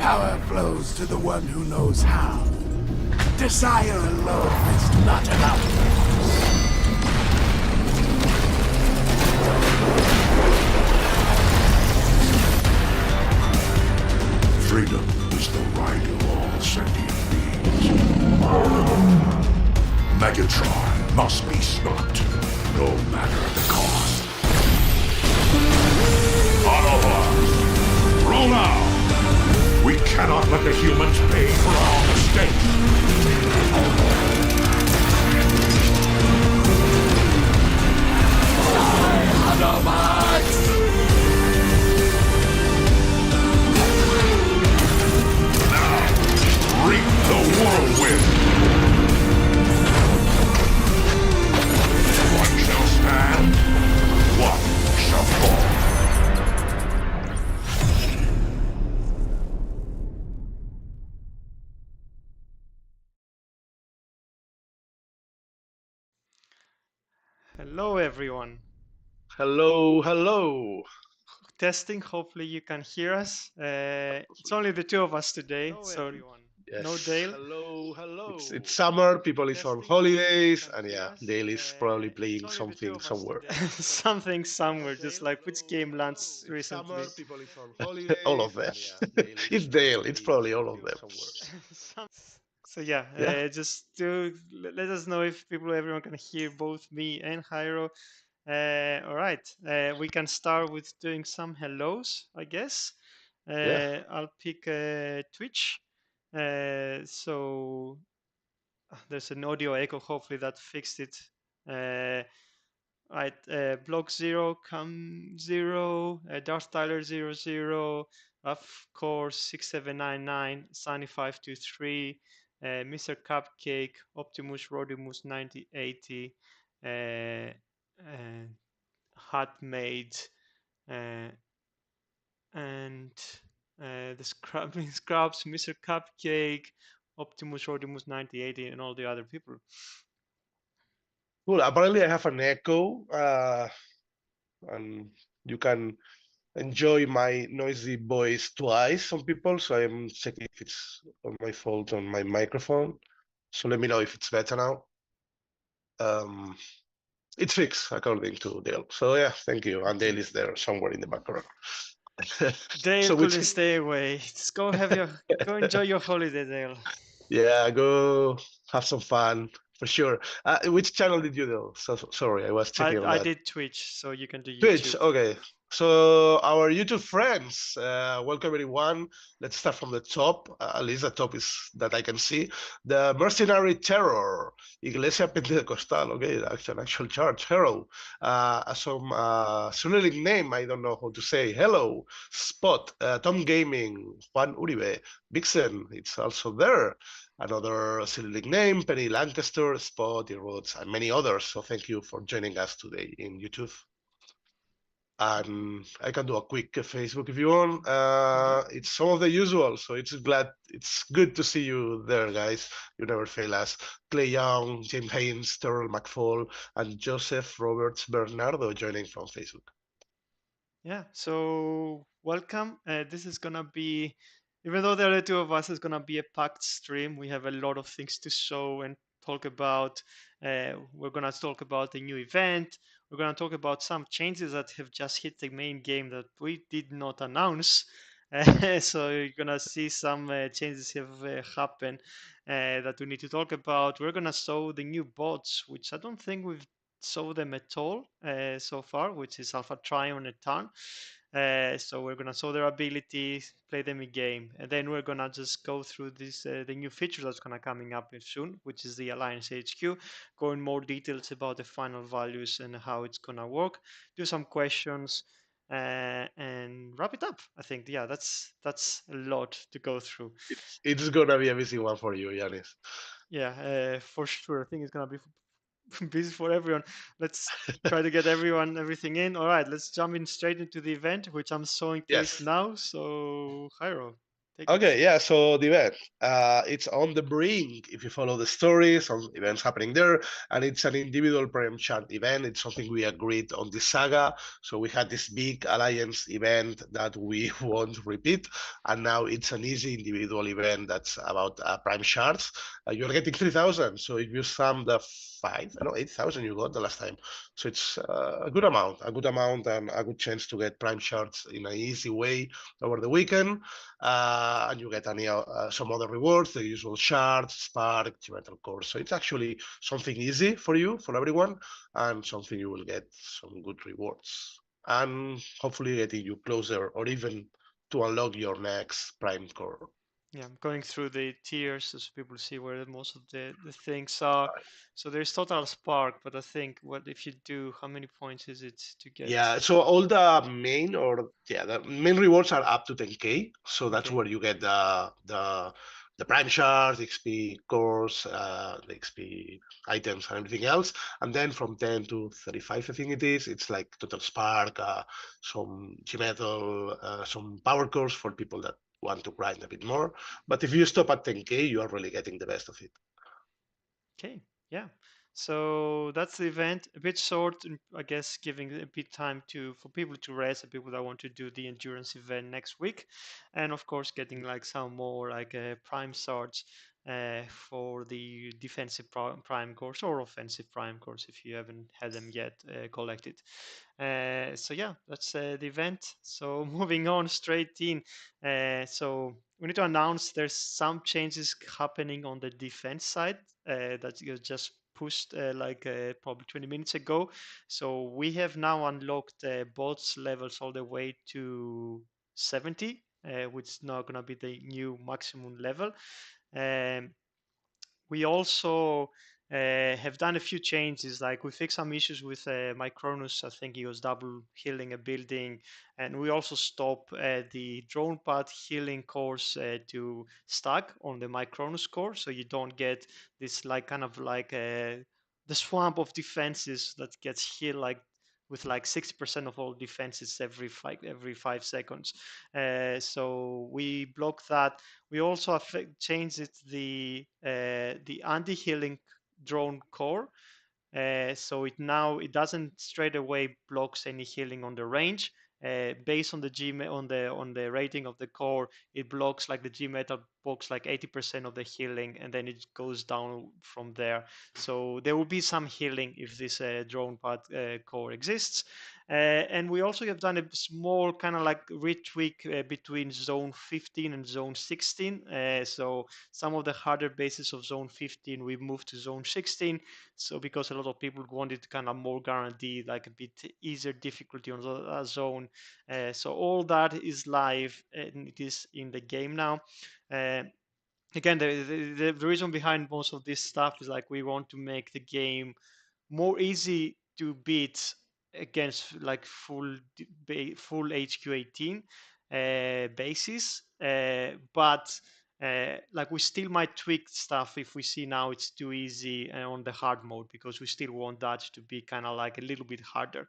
Power flows to the one who knows how. Desire alone is not enough. Freedom is the right of all sentient beings. Megatron must be stopped, no matter the cost. Autobots, roll out! We cannot let the humans pay for our mistakes. Autobots! Reap the whirlwind! One shall stand, one shall fall. Hello everyone. Hello, hello. Testing, hopefully you can hear us. It's only the two of us today, so no Yes. Dale. Hello, hello. It's summer, people is on holidays, and yeah, Dale is probably playing something somewhere. Something somewhere, just like which game launched It's summer, recently. people is on holidays. All of them. It's Dale, it's probably all of them. So yeah, Yeah, just to let us know if everyone can hear both me and Jairo. All right, we can start with doing some hellos, I guess. yeah. I'll pick Twitch. So there's an audio echo. Hopefully that fixed it. Right, Block Zero, Cam Zero, Darth Tyler 00, of course 6799, Sunny 523, Mr. Cupcake, Optimus Rodimus 9080, Hot Maid, uh, and the Scrubs, Mr. Cupcake, Optimus Rodimus 9080, and all the other people. Cool. Apparently, I have an echo, and you can enjoy my noisy voice twice on people, so I'm checking if it's on my fault on my microphone. So let me know if it's better now. Um, it's fixed according to Dale. So yeah, thank you. And Dale is there somewhere in the background. Dale So couldn't which stay away. Just go go enjoy your holiday, Dale. yeah, go have some fun for sure. Which channel did you do? Sorry, I was checking on I that. did Twitch, so you can do Twitch, YouTube. okay. So our YouTube friends, welcome everyone. Let's start from the top. At least the top is that I can see. The Mercenary Terror, Iglesia Pentecostal. Okay, that's an actual church. Hero. Some Cyrillic name I don't know how to say. Hello, Spot, Tom Gaming, Juan Uribe, Vixen. It's also there. Another Cyrillic name, Penny Lancaster, Spot, Rhodes, and many others. So thank you for joining us today in YouTube. And I can do a quick Facebook if you want. It's some of the usual, so it's good to see you there, guys. You never fail us. Clay Young, James Haynes, Terrell McFall, and Joseph Roberts Bernardo joining from Facebook. Yeah, so welcome. This is gonna be, even though there are the two of us, it's gonna be a packed stream. We have a lot of things to show and talk about. We're gonna talk about the new event. We're gonna talk about some changes that have just hit the main game that we did not announce. So you're gonna see some changes have happened that we need to talk about. We're gonna show the new bots, which I don't think we've saw them at all so far, which is Alpha Trion and Tarn. So we're gonna show their abilities, play them in game, and then we're gonna just go through this the new feature that's gonna coming up soon, which is the Alliance HQ. Go in more details about the final values and how it's gonna work. Do some questions. And wrap it up. I think, yeah, that's a lot to go through. It's gonna be a busy one for you, Yanis. Yeah, for sure. I think it's gonna be busy for everyone. Let's try to get everything in. All right, let's jump in straight into the event, which I'm showing place Yes. now. So, Jairo. Take it. Okay, yeah, so the event, it's on the Brink. If you follow the story, some events happening there, and it's an individual Prime Chant event. It's something we agreed on this saga. So we had this big alliance event that we won't repeat, and now it's an easy individual event that's about Prime Shards. You're getting 3,000, so if you sum the 8,000 you got the last time. So it's a good amount, and a good chance to get Prime Shards in an easy way over the weekend. And you get some other rewards, the usual shards, spark, geometrical core. So it's actually something easy for you, for everyone, and something you will get some good rewards. And hopefully getting you closer or even to unlock your next prime core. Yeah, I'm going through the tiers so people see where most of the things are. So there's total spark, but I think what if you do, how many points is it to get? Yeah, so all the the main rewards are up to 10k. So that's Okay. where you get the prime shards, XP cores, the XP items and everything else. And then from 10 to 35, I think it is, it's like total spark, some G-metal, some power cores for people that want to grind a bit more. But if you stop at 10k, you are really getting the best of it. Okay, yeah. So that's the event. A bit short, I guess, giving a bit time for people to rest, and people that want to do the endurance event next week, and of course, getting like some more like prime swords for the defensive prime course or offensive prime course if you haven't had them yet collected. So yeah, that's the event. So moving on straight in. So we need to announce there's some changes happening on the defense side that you just pushed probably 20 minutes ago. So we have now unlocked bots levels all the way to 70, which is now going to be the new maximum level. Um, we also have done a few changes, like we fixed some issues with my Cronus. I think he was double healing a building, and we also stop the drone pad healing course to stack on the Micronus core, so you don't get this like kind of like the swamp of defenses that gets healed like with like 60% of all defenses every 5 seconds. So we block that. We also changed it the anti-healing drone core, so it doesn't straight away blocks any healing on the range. Based on the on the rating of the core, it blocks like the G metal blocks like 80% of the healing, and then it goes down from there. So there will be some healing if this drone pad core exists. And we also have done a small kind of like retweak between zone 15 and zone 16. So some of the harder bases of zone 15 we moved to zone 16. So because a lot of people wanted kind of more guaranteed, like a bit easier difficulty on the zone. So all that is live and it is in the game now. Again, the reason behind most of this stuff is like we want to make the game more easy to beat against like full HQ18 basis, but like we still might tweak stuff if we see now it's too easy on the hard mode, because we still want that to be kind of like a little bit harder.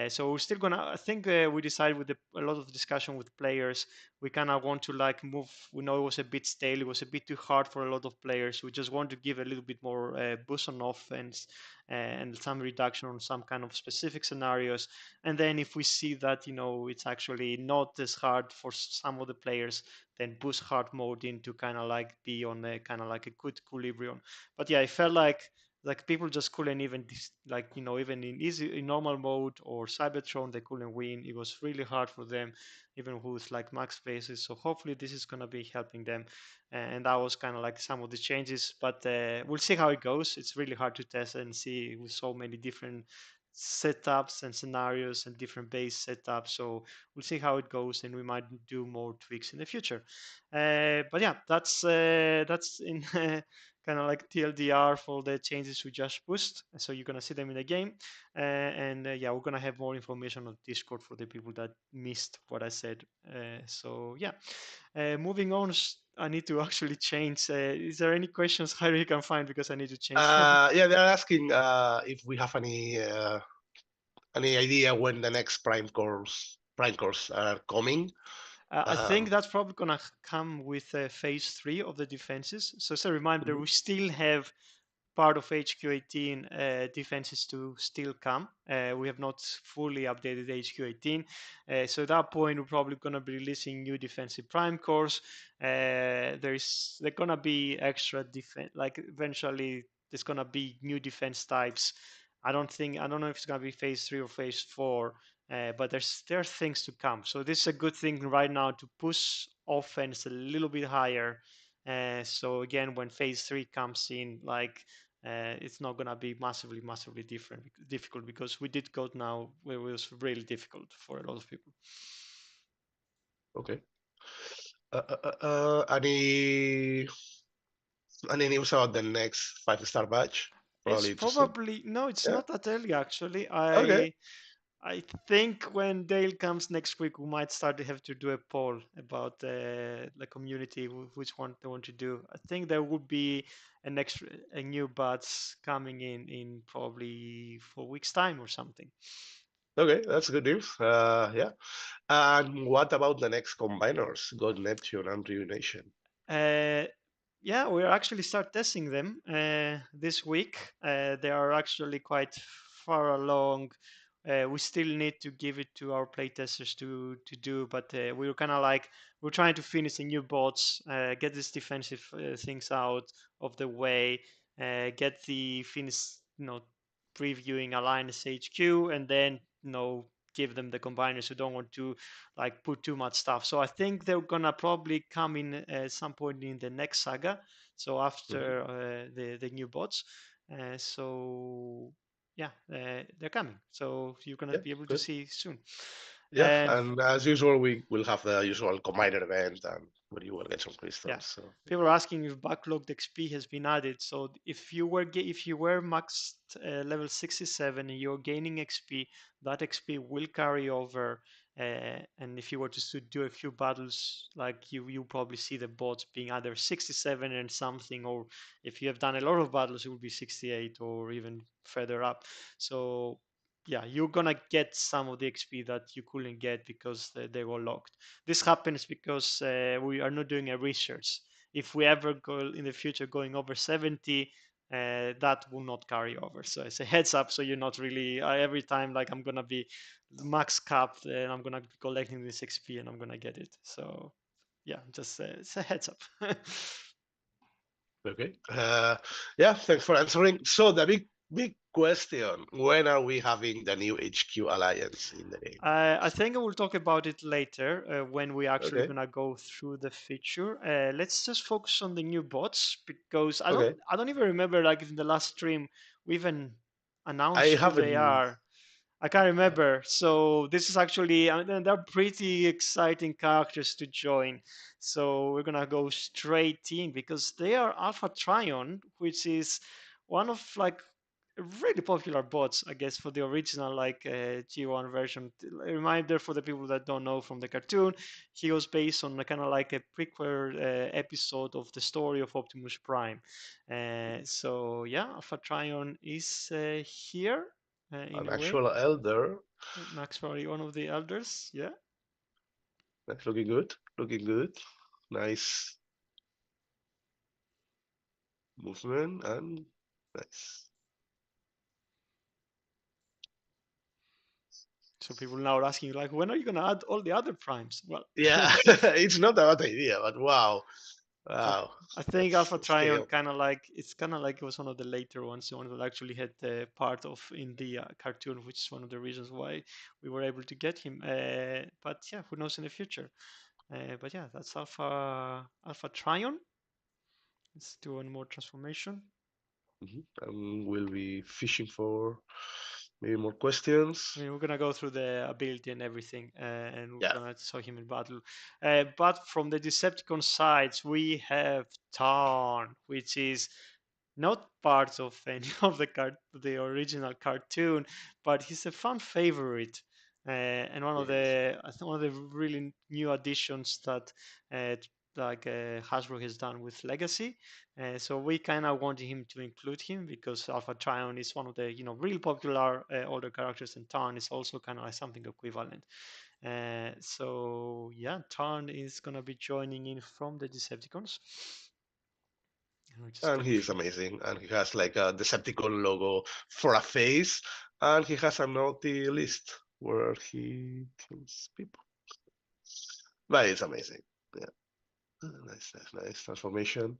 So we're still gonna, I think we decided with a lot of discussion with players, we kind of want to like move. We know it was a bit stale, it was a bit too hard for a lot of players. We just want to give a little bit more boost on offense and some reduction on some kind of specific scenarios. And then if we see that it's actually not as hard for some of the players, then boost hard mode in to kind of like be on a kind of like a good equilibrium. But yeah, I felt like people just couldn't even even in normal mode or Cybertron, they couldn't win. It was really hard for them, even with like max bases. So hopefully this is going to be helping them. And that was kind of like some of the changes, but we'll see how it goes. It's really hard to test and see with so many different setups and scenarios and different base setups. So we'll see how it goes, and we might do more tweaks in the future. But yeah, that's in kind of like TLDR for the changes we just pushed. So you're gonna see them in the game, and yeah, we're gonna have more information on Discord for the people that missed what I said. So yeah, moving on. I need to actually change. Is there any questions Harry can find, because I need to change? Yeah, they're asking if we have any idea when the next prime cores are coming. I think Um, that's probably gonna come with phase 3 of the defenses. So as a reminder, mhm. we still have part of HQ18 defenses to still come. We have not fully updated HQ18. So at that point, we're probably going to be releasing new defensive prime cores. They're going to be extra defense, like eventually there's going to be new defense types. I don't know if it's going to be phase 3 or phase 4, but there are things to come. So this is a good thing right now to push offense a little bit higher. So again, when phase 3 comes in, like it's not going to be massively difficult because we did code now where it was really difficult for a lot of people. Okay. Any news about the next 5-star batch? It's Probably too soon. probably no, it's Yeah. not that early actually. Okay. I think when Dale comes next week, we might start to have to do a poll about the community, which one they want to do. I think there would be a new batch coming in probably 4 weeks time or something. Okay, that's good news. Yeah. And what about the next combiners? God, Neptune and Reunation. Uh, yeah, we're actually start testing them this week. They are actually quite far along. We still need to give it to our playtesters to do, but we were kind of like we're trying to finish the new bots, get these defensive things out of the way, get the finish, previewing Alliance HQ, and then give them the combiners who don't want to like put too much stuff. So I think they're gonna probably come in at some point in the next saga. So Mhm. after the new bots. So yeah, they're coming. So you're gonna Yeah, be able to good. see soon. Yeah, And and as usual, we will have the usual combiner event and where you will get some yeah, crystals. So people are asking if backlogged XP has been added. So if you were maxed level 67 and you're gaining XP, that XP will carry over. And if you were to do a few battles, like you probably see the bots being either 67 and something, or if you have done a lot of battles, it will be 68 or even further up. So yeah, you're gonna get some of the XP that you couldn't get because they were locked. This happens because we are not doing a research. If we ever go in the future going over 70, that will not carry over. So it's a heads up. So you're not really every time like I'm gonna be max capped and I'm gonna be collecting this XP and I'm gonna get it. So yeah, just it's a heads up. okay. Yeah, thanks for answering. So the big question: when are we having the new HQ alliance in the game? I think I will talk about it later when we actually Okay. gonna go through the feature. Let's just focus on the new bots because Okay. I don't even remember like in the last stream we even I announced who they haven't. are. I can't remember. So this is actually they're pretty exciting characters to join. So we're gonna go straight in because they are Alpha Trion, which is one of like really popular bots, I guess, for the original like G1 version. A reminder for the people that don't know from the cartoon, he was based on a kind of like a prequel episode of the story of Optimus Prime. So yeah, Alpha Trion is here in An a way. actual elder. Max probably one of the elders. Yeah. That's looking good. Looking good. Nice movement and nice. So people now are asking like, when are you gonna add all the other primes? Well, Yeah, it's not a bad idea, but wow, I, wow, I think that's Alpha Trion scale. kind of like it's kind of like it was one of the later ones, the one that actually had part of in the cartoon, which is one of the reasons why we were able to get him. But yeah, who knows in the future? But yeah, that's Alpha Trion. Let's do one more transformation. And we'll be fishing for maybe more questions. I mean, we're gonna go through the ability and everything, and we're Yeah, gonna show him in battle. But from the Decepticon sides, we have Tarn, which is not part of any of the original cartoon, but he's a fan favorite. And one of yes. the I think one of the really new additions that uh, Hasbro has done with Legacy. So we kind of wanted him to include him because Alpha Trion is one of the real popular older characters, and Tarn is also kind of like something equivalent. So yeah, Tarn is gonna be joining in from the Decepticons. We're just And gonna he's amazing. And he has like a Decepticon logo for a face. And he has a naughty list where he kills people. But it's amazing. Yeah. Nice transformation.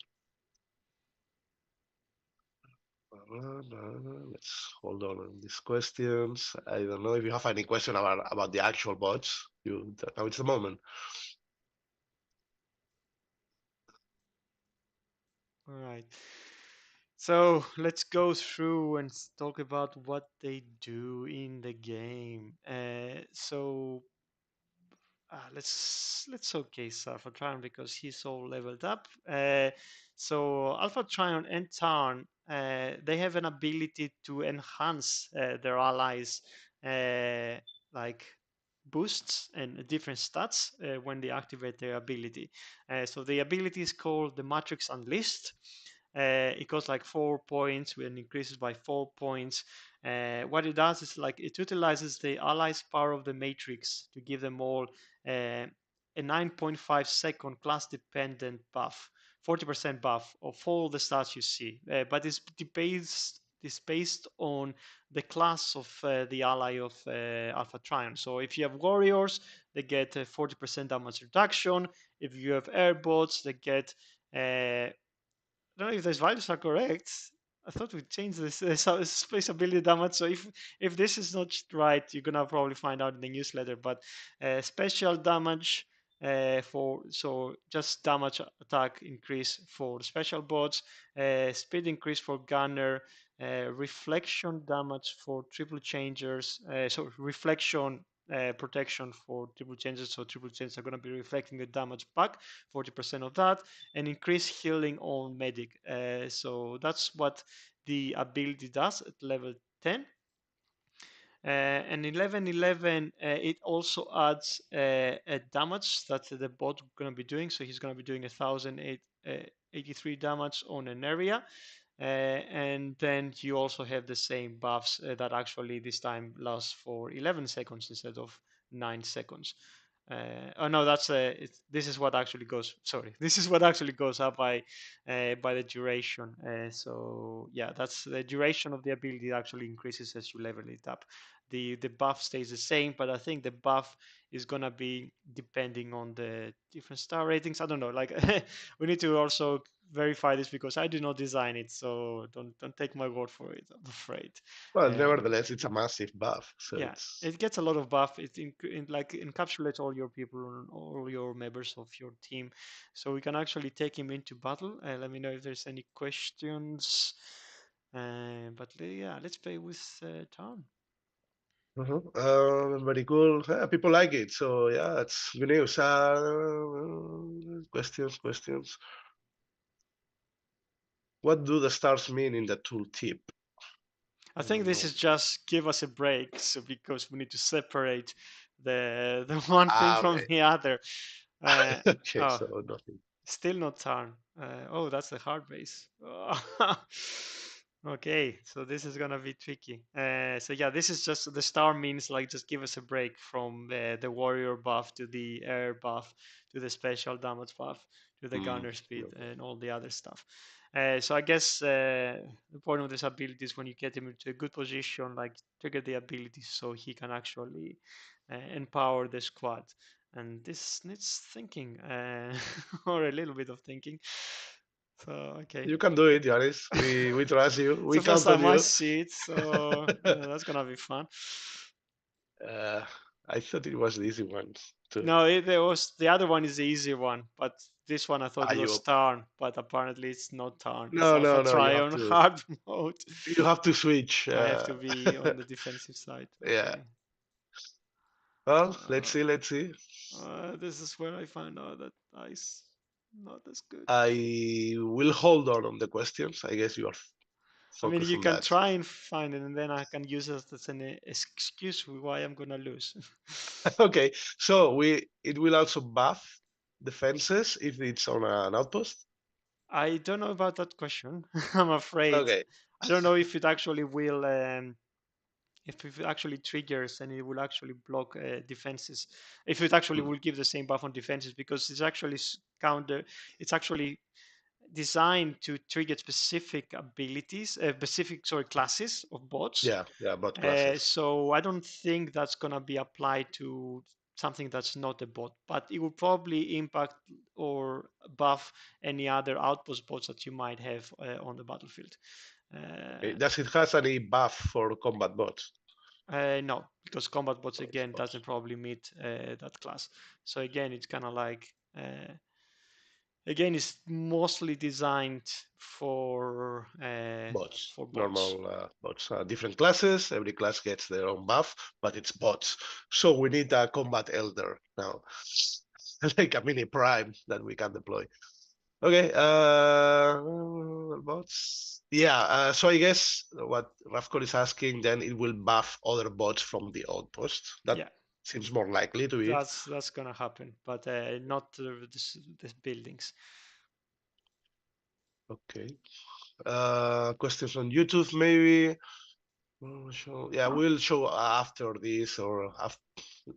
Let's hold on these questions. I don't know if you have any question about the actual bots. Now it's the moment. All right. So let's go through and talk about what they do in the game. Let's showcase Alpha Trion because he's all leveled up. So Alpha Trion and Tarn, they have an ability to enhance their allies, like boosts and different stats when they activate their ability. So the ability is called the Matrix Unleashed. It costs like 4 points when increases by 4 points. What it does is like it utilizes the allies' power of the matrix to give them all a 9.5-second class dependent buff, 40% buff of all the stats you see. But it's based on the class of the ally of Alpha Trion. So if you have warriors, they get 40% damage reduction. If you have airbots, they get I don't know if those values are correct. I thought we changed this space ability damage. So if this is not right, you're gonna probably find out in the newsletter. But special damage for just damage attack increase for special bots, speed increase for gunner, reflection damage for triple changers. So reflection protection for triple changes. So triple changes are going to be reflecting the damage back, 40% of that, and increase healing on medic. So that's what the ability does at level 10. And 1111, it also adds a damage that the bot going to be doing. So he's going to be doing 1083 damage on an area. And then you also have the same buffs that actually this time last for 11 seconds instead of 9 seconds. Oh no, this is what actually goes. Sorry, this is what actually goes up by the duration. So yeah, that's the duration of the ability actually increases as you level it up. The buff stays the same, but I think the buff is gonna be depending on the different star ratings. I don't know. Like we need to also verify this because I did not design it, so don't take my word for it. I'm afraid. Well, Uh, nevertheless, it's a massive buff. So yeah, it's it gets a lot of buff. It like encapsulates all your people, all your members of your team, so we can actually take him into battle. Let me know if there's any questions. But yeah, let's play with Tom. very cool. People like it. So yeah, that's good news. Questions. What do the stars mean in the tooltip? I think this is just give us a break, so because we need to separate the one thing from Okay. the other. Okay, Oh, so nothing. still not turn. Oh, that's the hard base. Okay, so this is gonna be tricky. So yeah, this is just the star means like just give us a break from the warrior buff to the air buff to the special damage buff to the gunner speed and all the other stuff. So I guess the point of this ability is when you get him into a good position, like trigger the ability so he can actually empower the squad. And this needs thinking or a little bit of thinking. So okay. You can do it, Yanis. We trust you. It's We the first count on time I you. see it, so that's gonna be fun. Uh, I thought it was the easy one too. No, there was the other one is the easy one, but this one I thought it was You turn, but apparently it's not turn. It's no, Alpha no, no. Try on hard mode. You have to switch. I have to be on the defensive side. Yeah. Okay. Well, let's see. Let's see. This is where I find out that dice not as good. I will hold on the questions. I guess you are I mean, focused you on can that. try and find it, and then I can use it as an excuse why I'm gonna lose. Okay, so it will also buff defenses if it's on an outpost. I don't know about that question. I'm afraid. Okay. I don't know if it actually will if it actually triggers, and it will actually block defenses. If it actually will give the same buff on defenses, because it's actually counter. It's actually designed to trigger specific abilities, specific classes of bots. Yeah, bot classes. So I don't think that's gonna be applied to something that's not a bot, but it will probably impact or buff any other outpost bots that you might have on the battlefield. Okay. Does it has any buff for combat bots? No, because combat bots For its again bots. doesn't probably meet that class. So again, it's kind of like again, it's mostly designed for Bots, for bots. normal bots. Different classes, every class gets their own buff, but it's bots. So we need a combat elder now, like a mini prime that we can deploy. Okay, bots. Yeah, so I guess what Ravkor is asking, then it will buff other bots from the outpost. That Yeah, seems more likely to be it. that's gonna happen, but not the buildings. Okay. Questions on YouTube, maybe. Yeah, we'll show after this, or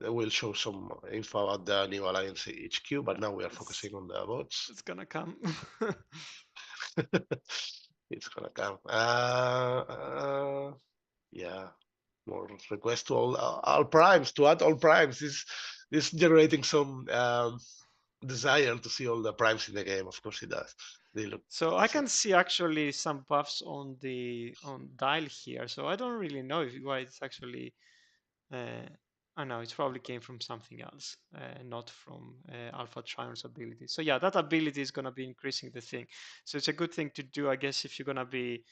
we'll show some info about the new Alliance HQ, but now we are focusing on the bots. It's gonna come. It's gonna come. Yeah, more requests to all primes, to add all primes. This generating some desire to see all the primes in the game. Of course it does. They look So I can see actually some buffs on the dial here. So I don't really know why it's actually. I know it probably came from something else, not from Alpha Trion's ability. So yeah, that ability is gonna be increasing the thing. So it's a good thing to do, I guess, if you're gonna be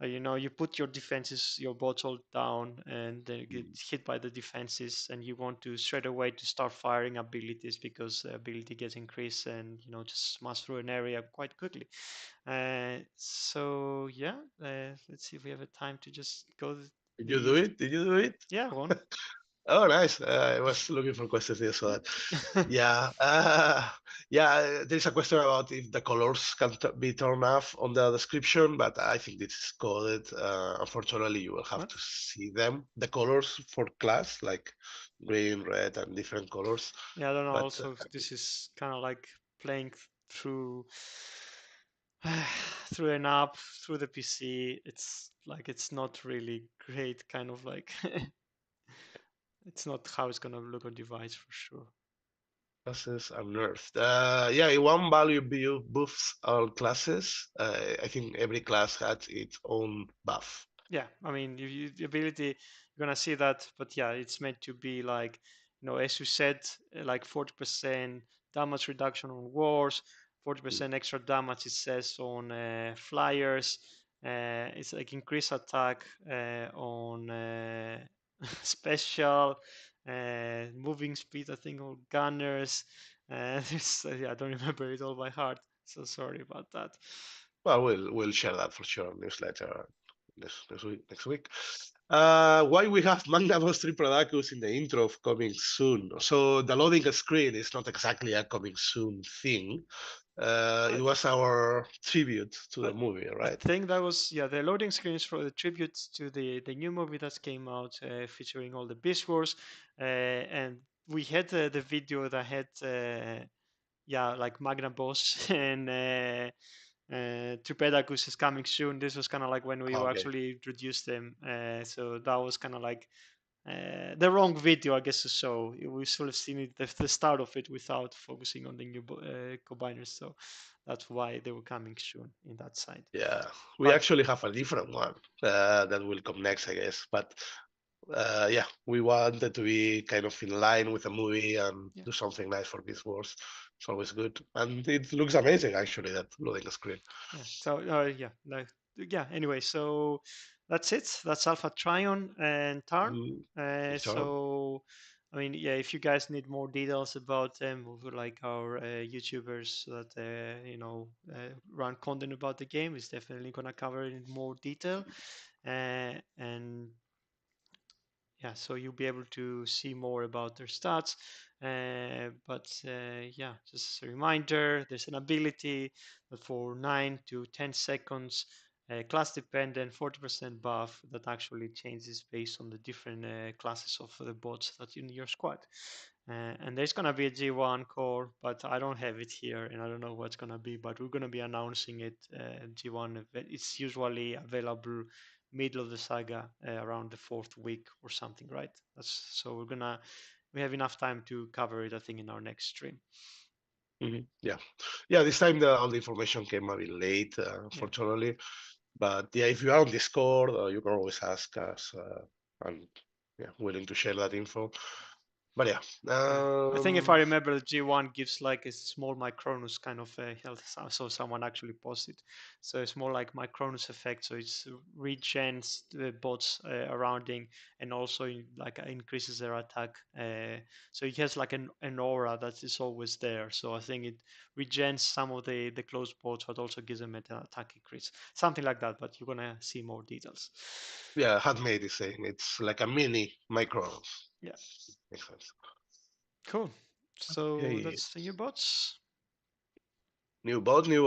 you put your defenses, your bots all down, and then you get hit by the defenses, and you want to straight away to start firing abilities because the ability gets increased, and just smash through an area quite quickly. So yeah, let's see if we have a time to just go. Did you do it? Did you do it? Yeah, one. Oh, nice. I was looking for questions here, so that. Yeah. Yeah, there's a question about if the colors can be turned off on the description, but I think this is coded. Unfortunately, you will have What? to see them. The colors for class, like green, red, and different colors. Yeah, I don't know. But Also, this is kind of like playing through through an app, through the PC. It's like it's not really great, kind of like it's not how it's gonna look on device for sure. classes are nerfed. Yeah, in one value buffs all classes. I think every class has its own buff. Yeah, I mean, the ability, you're gonna see that, but yeah, it's meant to be like, as you said, like 40% damage reduction on wars, 40% extra damage, it says, on flyers. It's like increased attack on special, moving speed, I think, on gunners. Yeah, I don't remember it all by heart, so sorry about that. Well, we'll share that for sure in newsletter next week. Why we have Magna Boss Triprodacus in the intro of coming soon? So the loading screen is not exactly a coming soon thing. It was our tribute to the movie, I right? think that was the loading screens for the tributes to the new movie that came out, featuring all the Beast Wars, and we had the video that had like Magna Boss and Tripedacus is coming soon. This was kind of like when we Okay. actually introduced them, so that was kind of like the wrong video, I guess. So we should have seen it the start of it without focusing on the new combiners. So that's why they were coming soon in that side. Yeah, we actually have a different one that will come next, I guess. But yeah, we wanted to be kind of in line with the movie and do something nice for Beast Wars. It's always good, and it looks amazing actually. That loading screen. Yeah. So Anyway, so that's it. That's Alpha Trion and Tarn. Tarn. So I mean, yeah, if you guys need more details about them, we would like our YouTubers that run content about the game is definitely gonna cover it in more detail, and yeah, so you'll be able to see more about their stats. Yeah, just as a reminder, there's an ability that for 9 to 10 seconds class dependent 40% buff that actually changes based on the different classes of the bots that in your squad. And there's gonna be a G1 core, but I don't have it here, and I don't know what's gonna be. But we're gonna be announcing it. G1 it's usually available middle of the saga, around the 4th week or something, right? So we have enough time to cover it, I think, in our next stream. Yeah, this time all the information came a bit late, unfortunately. But yeah, if you are on Discord, you can always ask us, and yeah, willing to share that info. But yeah, I think if I remember, G1 gives like a small Micronus kind of health. So someone actually posted. So it's more like Micronus effect. So it's regens the bots surrounding, and also like increases their attack. So it has like an aura that is always there. So I think it regens some of the close bots, but also gives them an attack increase, something like that. But you're gonna see more details. yeah, Handmade is saying it's like a mini Micronus. Yeah. Makes sense. Cool. So Okay. that's the new bots. New bot. Any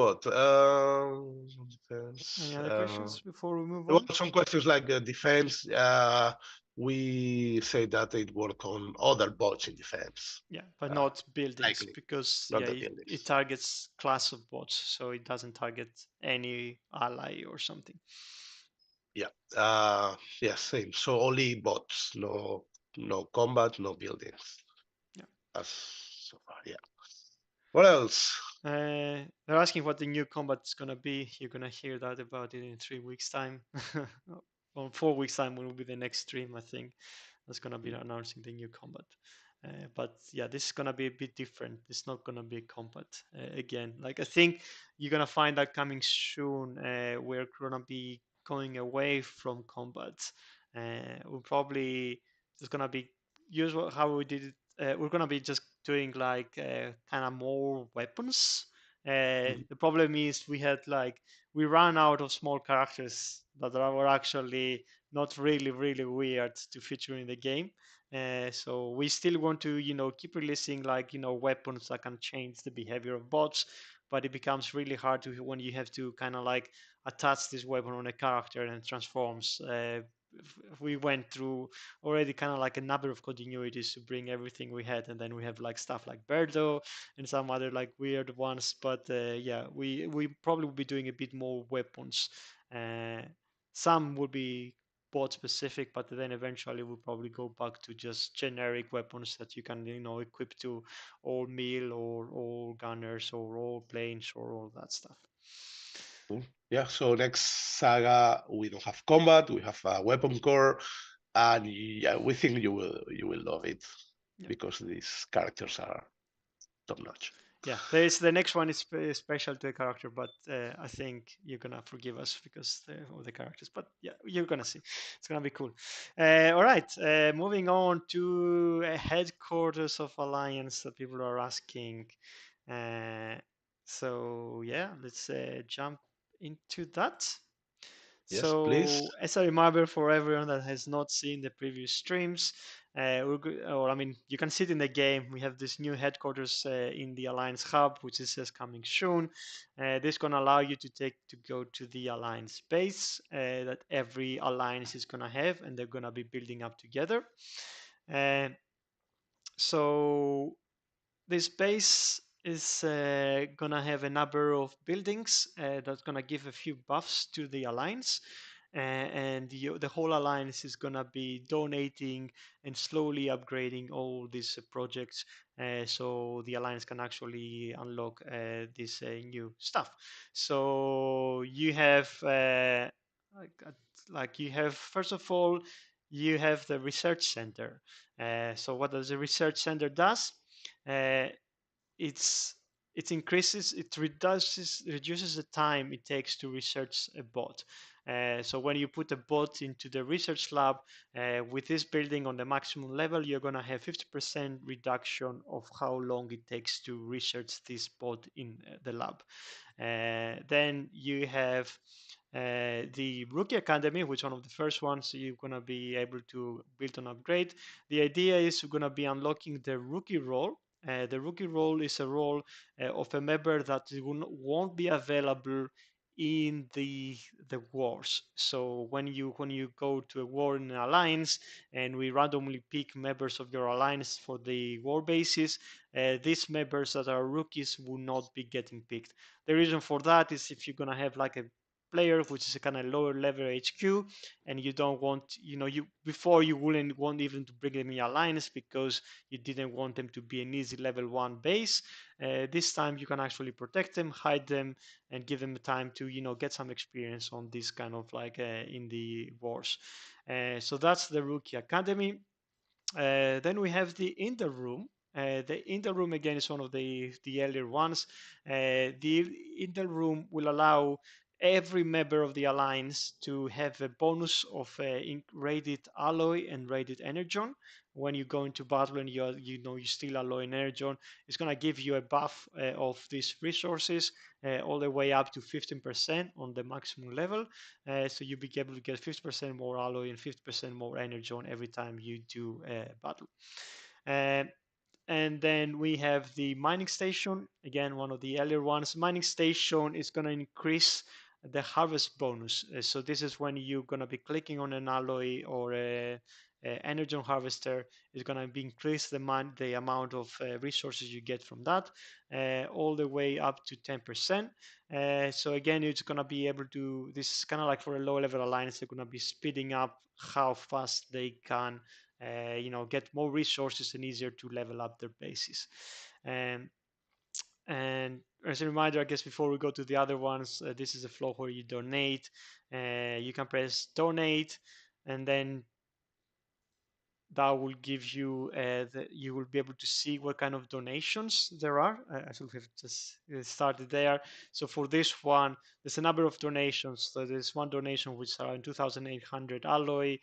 other questions before we move on? Some questions like defense. We say that it work on other bots in defense. Yeah, but not buildings, likely. because Not the it buildings. targets class of bots, so it doesn't target any ally or something. Yeah. Yeah. Same. So only bots. No combat. No buildings. Yeah. As so far. Yeah. What else? They're asking what the new combat is gonna be. You're gonna hear that about it in 3 weeks' time. Or 4 weeks' time will be the next stream, I think. That's gonna be announcing the new combat. But yeah, this is gonna be a bit different. It's not gonna be a combat again. Like I think you're gonna find that coming soon. We're gonna be going away from combat. We'll probably just gonna be usual how we did it. We're gonna be just doing like kind of more weapons. The problem is we ran out of small characters that were actually not really weird to feature in the game. So we still want to keep releasing weapons that can change the behavior of bots, but it becomes really hard to when you have to kind of like attach this weapon on a character and it transforms. We went through already kind of like a number of continuities to bring everything we had, and then we have like stuff like Birdo and some other like weird ones. But yeah, we probably will be doing a bit more weapons. Some will be bot specific, but then eventually we'll probably go back to just generic weapons that you can equip to all meal or all gunners or all planes or all that stuff. Cool. Yeah, so next saga we don't have combat, we have a weapon core, and yeah, we think you will love it because these characters are top notch. Yeah, the next one is special to a character, but I think you're gonna forgive us because of the characters. But yeah, you're gonna see, it's gonna be cool. All right, moving on to headquarters of Alliance that people are asking. So yeah, let's jump into that. Yes, so please. as a reminder for everyone that has not seen the previous streams, you can see it in the game. We have this new headquarters in the Alliance Hub, which is just coming soon. This is going to allow you to go to the Alliance base that every Alliance is going to have, and they're going to be building up together. So this base is gonna have a number of buildings that's gonna give a few buffs to the alliance, and the whole alliance is gonna be donating and slowly upgrading all these projects, so the alliance can actually unlock this new stuff. So you have you have, first of all, you have the research center. So what does the research center does? It's it increases, it reduces the time it takes to research a bot. So when you put a bot into the research lab with this building on the maximum level, you're going to have 50% reduction of how long it takes to research this bot in the lab. Then you have the Rookie Academy, which is one of the first ones you're going to be able to build and upgrade. The idea is you're going to be unlocking the Rookie role. The Rookie role is a role of a member that won't be available in the wars. So when you go to a war in an alliance and we randomly pick members of your alliance for the war bases, these members that are rookies will not be getting picked. The reason for that is if you're gonna have like a player which is a kind of lower level HQ and you don't want, you before you wouldn't want even to bring them in alliance because you didn't want them to be an easy level 1 base. This time you can actually protect them, hide them, and give them time to get some experience on this kind of like in the wars. So that's the rookie academy. Then we have the inter room. The inter room again is one of the earlier ones. The inter room will allow every member of the alliance to have a bonus of rated alloy and rated energon. When you go into battle and you steal alloy and energon, it's gonna give you a buff of these resources all the way up to 15% on the maximum level. So you'll be able to get 50% more alloy and 50% more energon every time you do battle. Uh, and then we have the mining station, again, one of the earlier ones. Mining station is going to increase the harvest bonus. So this is when you're going to be clicking on an alloy or a energon harvester. Is going to be increase the amount of resources you get from that all the way up to 10%. So again, it's going to be able to, this is kind of like for a low level alliance, they're going to be speeding up how fast they can get more resources and easier to level up their bases. And as a reminder, I guess before we go to the other ones, this is a flow where you donate. You can press donate, and then that will give you you will be able to see what kind of donations there are. I should have just started there. So for this one, there's a number of donations. So there's one donation which is around 2,800 alloy,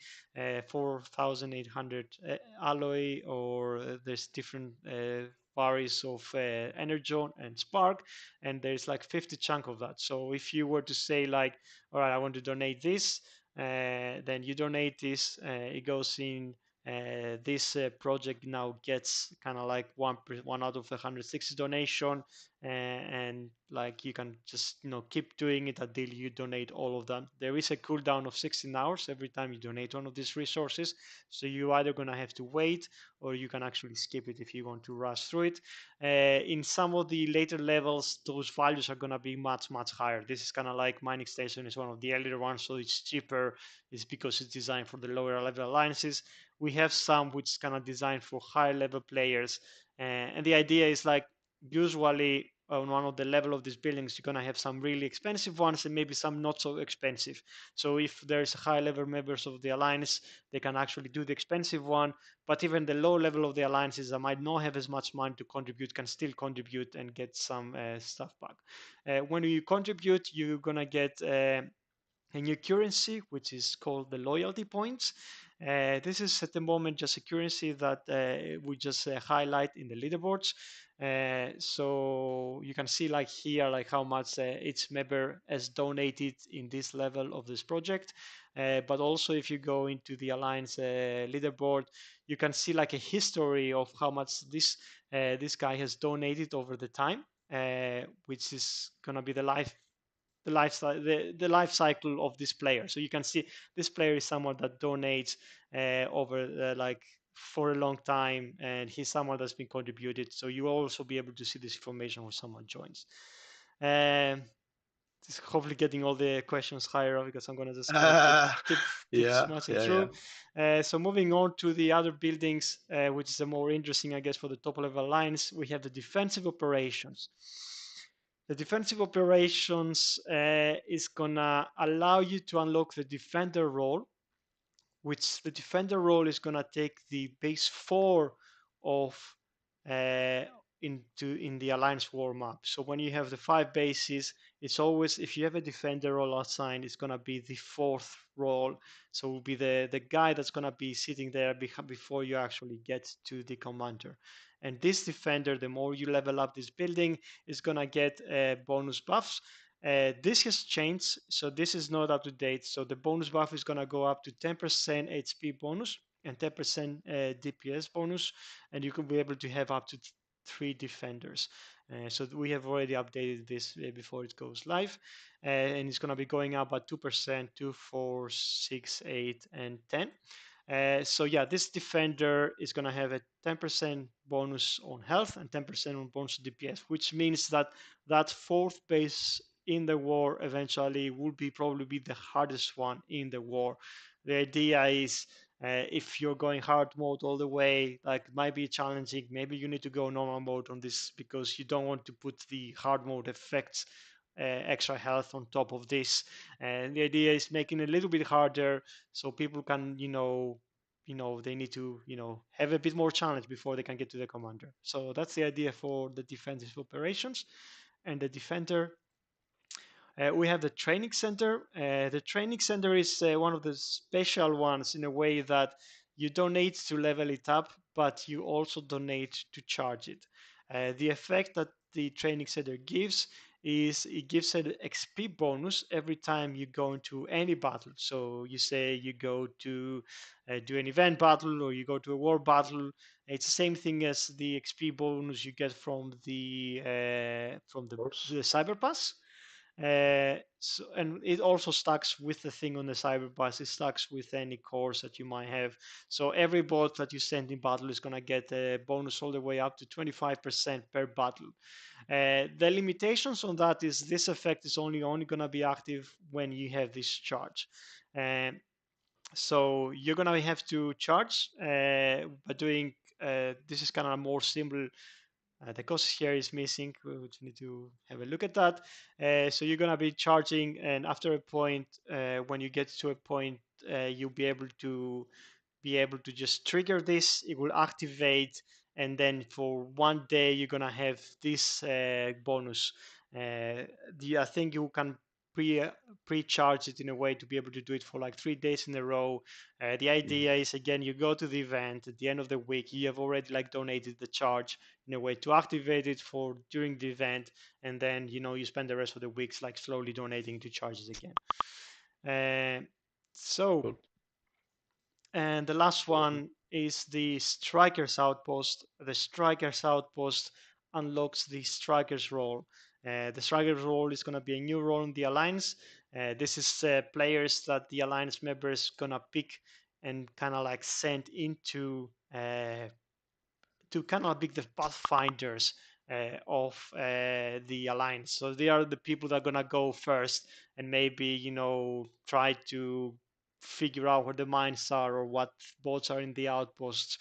4,800 alloy, or there's different varies of energon and spark, and there's like 50 chunk of that. So if you were to say like, all right, I want to donate this, then you donate this, it goes in this project now gets kind of like one out of 160 donation, and like you can just keep doing it until you donate all of them. There is a cooldown of 16 hours every time you donate one of these resources, so you either gonna have to wait or you can actually skip it if you want to rush through it. In some of the later levels, those values are gonna be much higher. This is kind of like mining station is one of the earlier ones, so it's cheaper. It's because it's designed for the lower level alliances. We have some which is kind of designed for higher level players, and the idea is like usually on one of the level of these buildings you're going to have some really expensive ones and maybe some not so expensive. So if there's high level members of the alliance, they can actually do the expensive one, but even the low level of the alliances that might not have as much money to contribute can still contribute and get some stuff back. When you contribute, you're going to get a new currency, which is called the loyalty points. This is at the moment just a currency that we just highlight in the leaderboards. So you can see like here, like how much each member has donated in this level of this project. But also if you go into the Alliance leaderboard, you can see like a history of how much this guy has donated over the time, which is gonna be the life cycle of this player. So you can see this player is someone that donates over like for a long time, and he's someone that's been contributed. So you will also be able to see this information when someone joins. Just hopefully getting all the questions higher up because I'm gonna just keep yeah, smashing yeah, through. So moving on to the other buildings, which is the more interesting, I guess, for the top level lines, we have the defensive operations. The defensive operations is gonna allow you to unlock the defender role, which the defender role is gonna take the base 4 of uh, in the alliance war map. So when you have the 5 bases, it's always, if you have a defender role assigned, it's gonna be the 4th role. So it will be the guy that's gonna be sitting there before you actually get to the commander. And this defender, the more you level up this building, is gonna get bonus buffs. This has changed, so this is not up to date. So the bonus buff is gonna go up to 10% HP bonus and 10% DPS bonus, and you can be able to have up to 3 defenders. So we have already updated this before it goes live, and it's going to be going up by 2%, 2, 4, 6, 8, and 10. So yeah, this defender is going to have a 10% bonus on health and 10% on bonus DPS, which means that that fourth base in the war eventually will be probably be the hardest one in the war. The idea is if you're going hard mode all the way, like it might be challenging. Maybe you need to go normal mode on this because you don't want to put the hard mode effects, extra health on top of this. And the idea is making it a little bit harder so people can, they need to, have a bit more challenge before they can get to the commander. So that's the idea for the defensive operations and the defender. We have the training center. The training center is one of the special ones in a way that you donate to level it up, but you also donate to charge it. The effect that the training center gives is it gives an XP bonus every time you go into any battle. So you say you go to do an event battle or you go to a war battle. It's the same thing as the XP bonus you get from the cyber pass. And it also stacks with the thing on the cyber bus. It stacks with any cores that you might have. So every bot that you send in battle is going to get a bonus all the way up to 25% per battle. The limitations on that is this effect is only going to be active when you have this charge. So you're going to have to charge by doing this is kind of more simple. The cost here is missing. We need to have a look at that. So you're going to be charging, and after a point, when you get to a point, you'll be able to just trigger this. It will activate, and then for 1 day, you're going to have this bonus. I think you can pre-charge it in a way to be able to do it for like 3 days in a row. The idea is again, you go to the event at the end of the week, you have already like donated the charge in a way to activate it for during the event, and then you spend the rest of the weeks like slowly donating to charges again. So and the last one is the Striker's Outpost. The Striker's Outpost unlocks the Striker's role. The Striker's role is going to be a new role in the Alliance. This is players that the Alliance members going to pick and kind of like send into to kind of be the pathfinders of the Alliance. So they are the people that are going to go first and maybe, try to figure out where the mines are or what boats are in the outposts.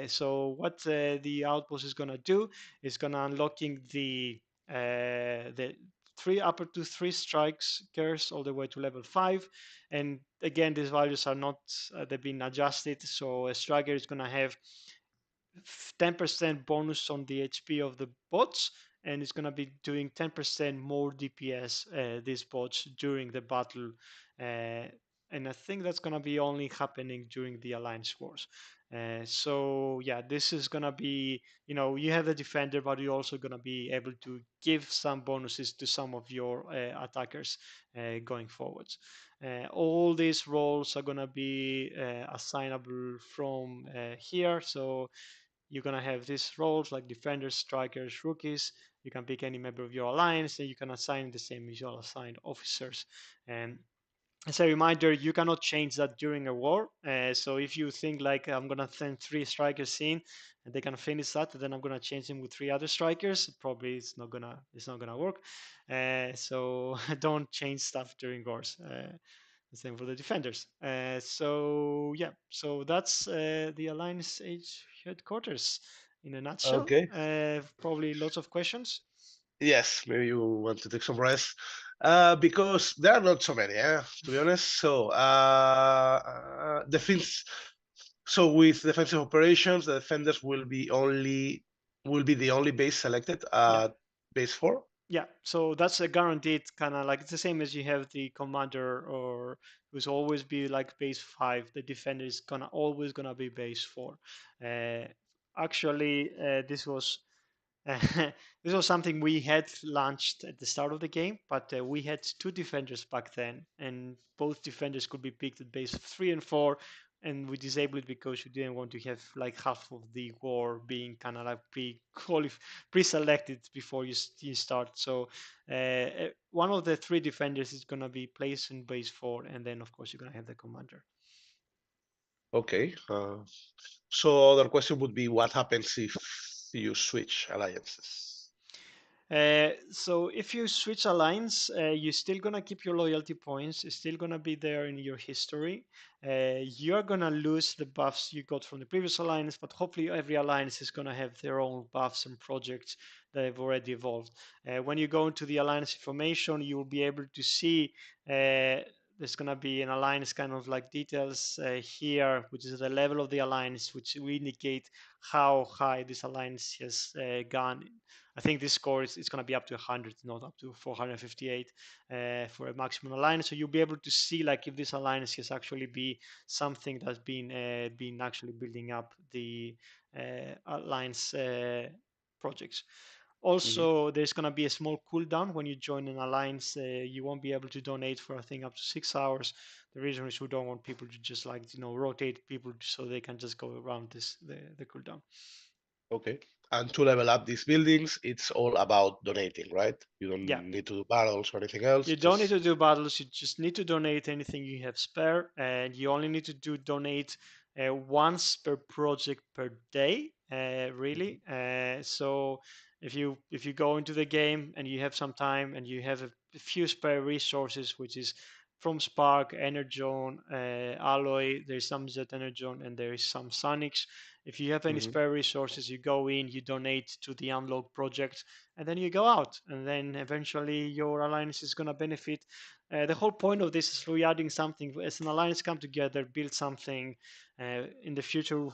So what the outpost is going to do is going to unlocking the three upper to three strikes curse all the way to level 5, and again these values are not they've been adjusted. So a striker is going to have 10% bonus on the HP of the bots, and it's going to be doing 10% more DPS these bots during the battle. And I think that's going to be only happening during the Alliance Wars. So yeah, this is going to be, you have the defender, but you're also going to be able to give some bonuses to some of your attackers going forwards. All these roles are going to be assignable from here. So you're going to have these roles like defenders, strikers, rookies. You can pick any member of your alliance and you can assign the same as you'll assign officers. And as a reminder, you cannot change that during a war. So if you think like I'm gonna send 3 strikers in and they can finish that, then I'm gonna change them with 3 other strikers. Probably it's not gonna work. So don't change stuff during wars. The same for the defenders. So that's the Alliance Age headquarters in a nutshell. Okay. Probably lots of questions. Yes, maybe you want to take some rest. Because there are not so many, to be honest. So the things. So with defensive operations, the defenders will be the only base selected at base 4. Yeah, so that's a guaranteed kind of like it's the same as you have the commander or who's always be like base 5. The defender is always gonna be base 4. Actually, this was this was something we had launched at the start of the game, but we had 2 defenders back then, and both defenders could be picked at base 3 and 4, and we disabled it because we didn't want to have like half of the war being kind of like pre-selected before you start. So one of the three defenders is going to be placed in base 4, and then of course you're going to have the commander. Okay. So other question would be, what happens if you switch alliances? So if you switch alliance, you're still gonna keep your loyalty points. It's still gonna be there in your history. You're gonna lose the buffs you got from the previous alliance, but hopefully every alliance is gonna have their own buffs and projects that have already evolved. When you go into the alliance information, you will be able to see. There's gonna be an alliance kind of like details here, which is the level of the alliance, which will indicate how high this alliance has gone. I think this score is going to be up to 100, not up to 458 for a maximum alliance. So you'll be able to see like if this alliance has actually be something that's been actually building up the alliance projects. Mhm. Also, there's going to be a small cooldown when you join an alliance. You won't be able to donate for I think up to 6 hours. The reason is we don't want people to just like rotate people so they can just go around the cooldown. Okay. And to level up these buildings, it's all about donating, right? You Yeah. don't need to do battles or anything else. You don't need Just to do battles. You just need to donate anything you have spare, and you only need to donate once per project per day. Mhm. Really. So if you go into the game and you have some time and you have a few spare resources, which is from Spark, Energon, Alloy, there's some Z Energon, and there is some Sonics. If you have any Mhm. spare resources, you go in, you donate to the unlock project, and then you go out, and then eventually your alliance is going to benefit. The whole point of this is we adding something as an alliance come together, build something. In the future,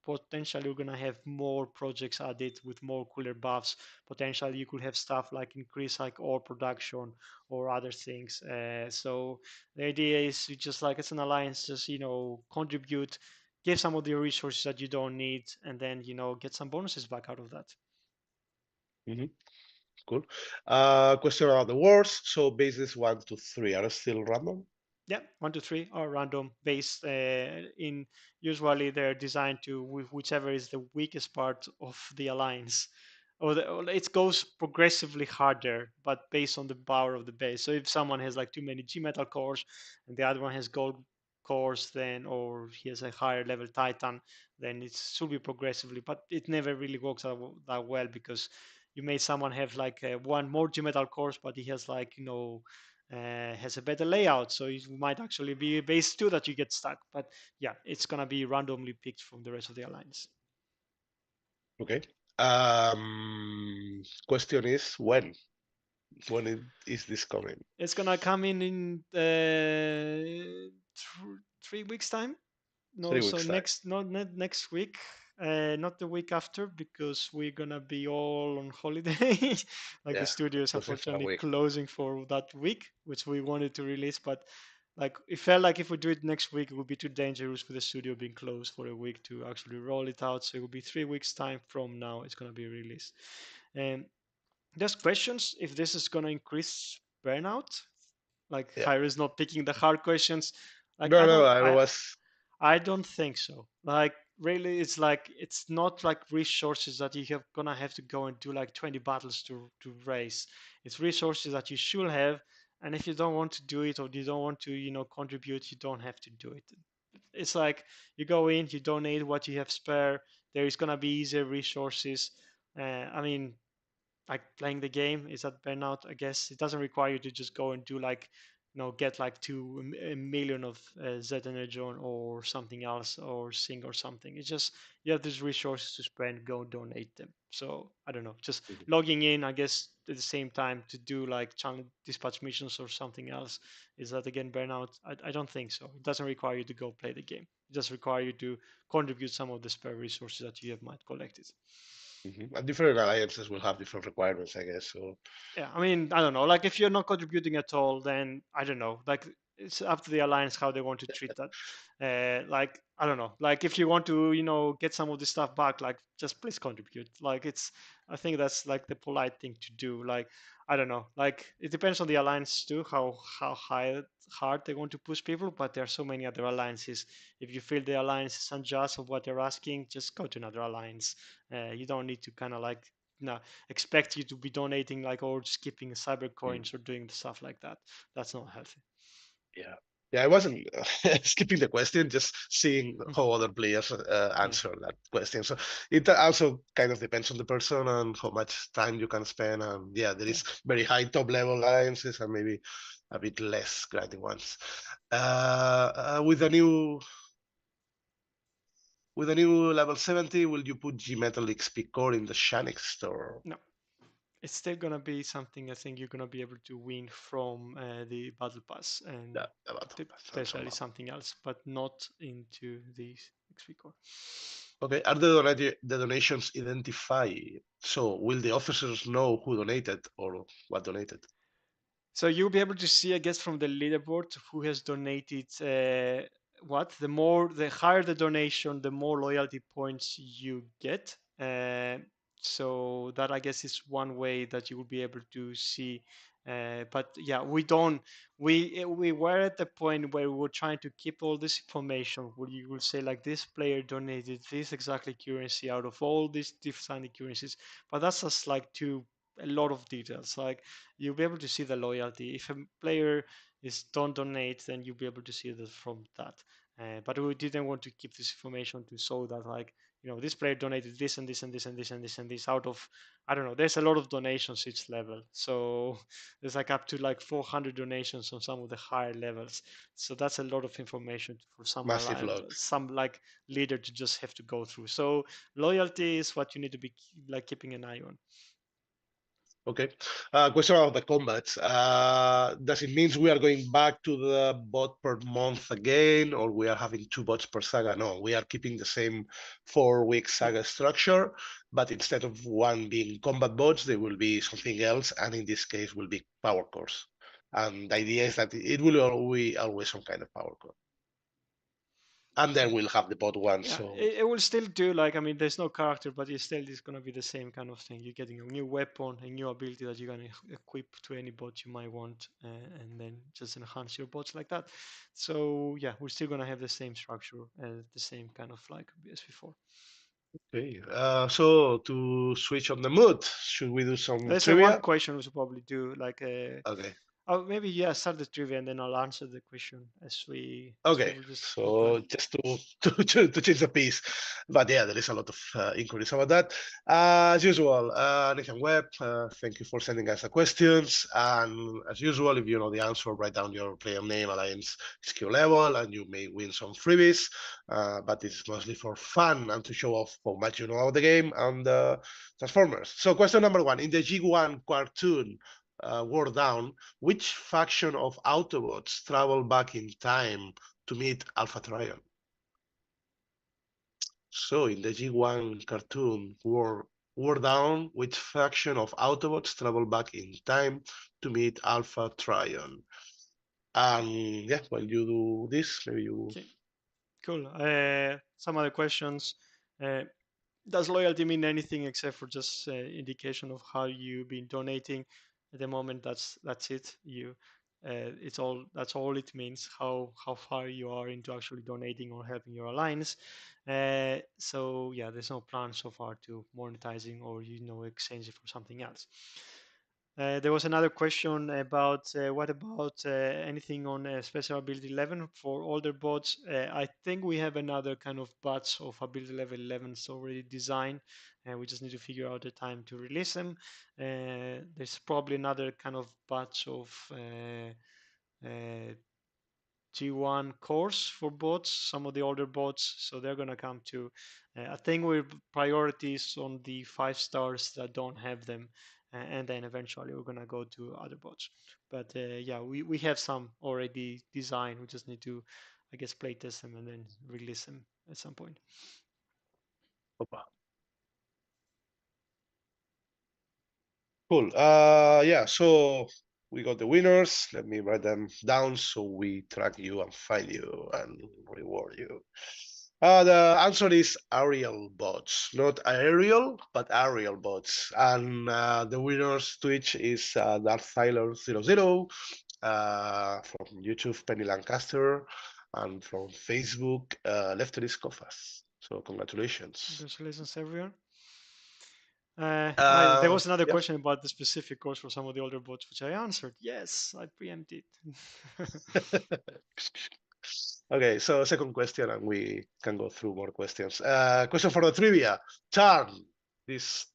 potentially we're going to have more projects added with more cooler buffs. Potentially you could have stuff like increase like ore production or other things. So the idea is you just like as an alliance, just contribute, give some of the resources that you don't need, and then get some bonuses back out of that. Mhm. Cool. Question about the wars. So bases 1 to 3 are still random? Yeah, 1 to 3 are random based in usually they're designed to whichever is the weakest part of the alliance, or it goes progressively harder, but based on the power of the base. So if someone has like too many G metal cores and the other one has gold cores, then or he has a higher level Titan, then it should be progressively, but it never really works that well because you made someone have like one more G metal cores, but he has like has a better layout, so it might actually be a base 2 that you get stuck. But yeah, it's gonna be randomly picked from the rest of the alliance. Okay. Question is when? Is this coming? It's gonna come in 3 weeks time. No, Three so weeks time. not next week, not the week after, because we're gonna be all on holiday. Like the Yeah, studio is closing for a unfortunately week. closing for that week, which we wanted to release, but like it felt like if we do it next week, it would be too dangerous for the studio being closed for a week to actually roll it out. So it will be 3 weeks time from now. It's gonna be released. And there's questions if this is gonna increase burnout. Like Yeah. Hyra is not picking the hard questions. Like No, no, I was. I don't think so. Like really, it's like it's not like resources that you have gonna have to go and do like 20 battles to raise. It's resources that you should have, and if you don't want to do it or you don't want to contribute, you don't have to do it. It's like you go in, you donate what you have spare. There is gonna be easier resources. I mean, like playing the game is that burnout. I guess it doesn't require you to just go and do like get like a million of Z Energon or something else or Sing or something. It's just you have these resources to spend, go donate them. So I don't know, just Mhm. logging in, I guess at the same time to do like channel dispatch missions or something else. Is that again burnout? I don't think so. It doesn't require you to go play the game. It just require you to contribute some of the spare resources that you have might collected. And different alliances will have different requirements, I guess. So Yeah, I mean, I don't know. Like, if you're not contributing at all, then I don't know. Like, it's up to the alliance how they want to treat that. Like I don't know, like if you want to, get some of this stuff back, like just please contribute. Like I think that's like the polite thing to do. Like I don't know, like it depends on the alliance too, how hard they want to push people. But there are so many other alliances. If you feel the alliance is unjust of what they're asking, just go to another alliance. You don't need to kind of like no expect you to be donating like or skipping cyber coins or doing stuff like that. That's not healthy. Yeah. Yeah, I wasn't skipping the question, just seeing Mm. how other players answer that question. So it also kind of depends on the person and how much time you can spend. And yeah, there is very high top level alliances and maybe a bit less grinding ones. With a new level 70, will you put G Metal XP core in the Shanix store? No, it's still gonna be something I think you're gonna be able to win from the battle pass and Yeah, about potentially something else, but not into the XP core. Okay, are the donations identified? So will the officers know who donated or what donated? So you'll be able to see, I guess, from the leaderboard who has donated what. The higher the donation, the more loyalty points you get. So that I guess is one way that you will be able to see. But yeah, we don't. We were at the point where we were trying to keep all this information. Where you will say like this player donated this exactly currency out of all these different currencies. But that's just like a lot of details. Like you'll be able to see the loyalty. If a player is don't donate, then you'll be able to see that from that. But we didn't want to keep this information to show that like this player donated this and this and this and this and this and this out of I don't know. There's a lot of donations each level, so there's like up to like 400 donations on some of the higher levels. So that's a lot of information for Massive log. some like leader to just have to go through. So loyalty is what you need to be like keeping an eye on. Okay. Question about the combats. Does it mean we are going back to the bot per month again, or we are having 2 bots per saga? No, we are keeping the same 4-week saga structure, but instead of one being combat bots, there will be something else, and in this case will be power cores. And the idea is that it will be always some kind of power core. And then we'll have the bot one. Yeah, So it will still do like I mean, there's no character, but it still is gonna be the same kind of thing. You're getting a new weapon, a new ability that you're gonna equip to any bot you might want, and then just enhance your bots like that. So yeah, we're still gonna have the same structure and the same kind of like as before. okay. So to switch on the mood, should we do some There's trivia? one question we should probably do like Okay. oh maybe yeah start the trivia and then I'll answer the question as we Okay, will just go so planning. just to change the piece, but yeah, there is a lot of inquiries about that. As usual, Nathan Webb, thank you for sending us the questions. And as usual, if you know the answer, write down your player name, alliance, skill level, and you may win some freebies. But it's mostly for fun and to show off how much you know about the game and Transformers. So question number 1, in the G1 cartoon, War Down, which faction of Autobots travel back in time to meet Alpha Trion? So in the G1 cartoon War Down, which faction of Autobots travel back in time to meet Alpha Trion? And yeah, while you do this, maybe you. Okay, cool. Some other questions. Does loyalty mean anything except for just indication of how you've been donating at the moment? That's it. That's all it means. How far you are into actually donating or helping your alliance. So yeah, there's no plan so far to monetizing or exchange it for something else. There was another question about what about anything on special ability 11 for older bots. I think we have another kind of batch of ability level 11s already designed, and we just need to figure out the time to release them. There's probably another kind of batch of G1 cores for bots, some of the older bots, so they're gonna come to. I think we're priorities on the 5 stars that don't have them, and then eventually we're gonna go to other bots. But yeah, we have some already designed. We just need to, I guess, play test them and then release them at some point. Opa. Cool. Yeah, so we got the winners. Let me write them down so we track you and find you and reward you. The answer is Ariel bots, not aerial, but Ariel bots. And the winner's Twitch is Darthyler00, from YouTube, Penny Lancaster, and from Facebook, Lefteris Kofas. So congratulations. Congratulations, everyone. There was another yeah. question about the specific course for some of the older bots, which I answered. Yes, I preempted. Okay, so second question, and we can go through more questions. Question for the trivia. Tarn, this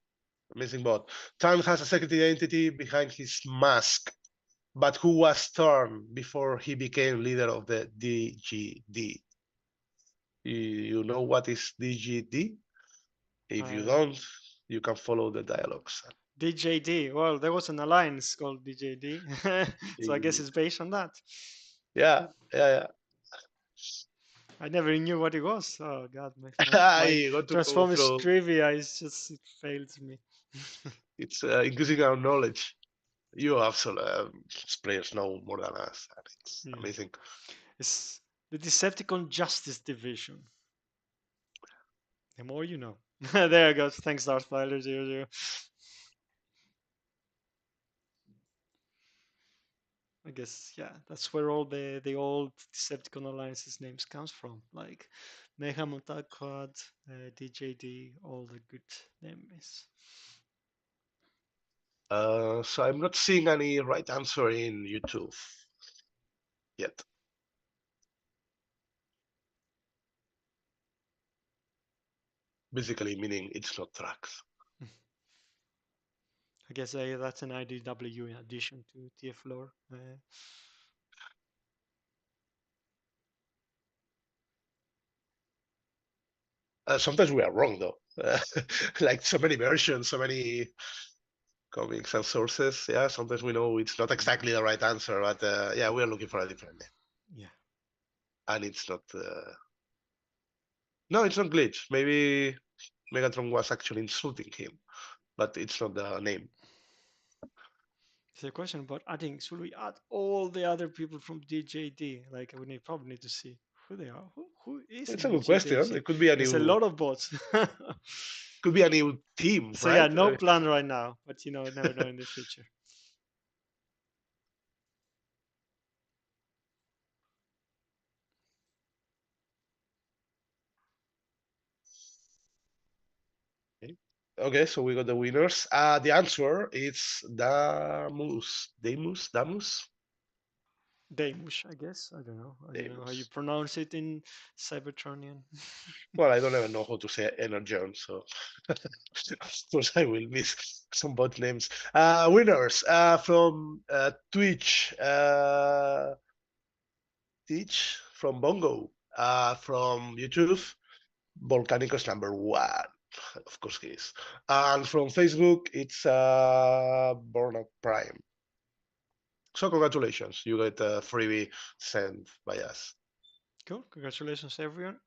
amazing bot. Tarn has a secret identity behind his mask, but who was Tarn before he became leader of the DGD? You know what is DGD? If you don't, you can follow the dialogues. DJD. Well, there was an alliance called DJD, so I guess it's based on that. Yeah. I never knew what it was. Oh God, my Transformers trivia is just, it fails me. It's increasing our knowledge. You have some players know more than us. It's amazing. It's the Decepticon Justice Division. The more you know. There it goes. Thanks, Darthyler00. I guess, yeah, that's where all the old Decepticon Alliance's names comes from, like Mayhem Montaquad, DJD, all the good names. So I'm not seeing any right answer in YouTube yet. Basically meaning it's not tracks. I guess that's an IDW in addition to TF lore. Sometimes we are wrong though. Like so many versions, so many comics and sources. Yeah, sometimes we know it's not exactly the right answer, but yeah, we are looking for a different name. Yeah. And it's not. No, it's not Glitch. Maybe Megatron was actually insulting him, but it's not the name. There's a question about adding. Should we add all the other people from DJD? Like, we probably need to see who they are. Who is? It's a good question. It could be a new. There's a lot of bots. Could be a new team, so right? Yeah, no plan right now, but you know, never know in the future. Okay, so we got the winners. The answer is Damus. Damush, I guess. I don't know. I don't know how you pronounce it in Cybertronian. Well, I don't even know how to say Energon, so of course I will miss some bot names. Winners from Twitch, from Bongo, from YouTube, Volcanicos #1. Of course he is. And from Facebook, it's Burnout Prime. So congratulations, you get a freebie sent by us. Cool, congratulations everyone.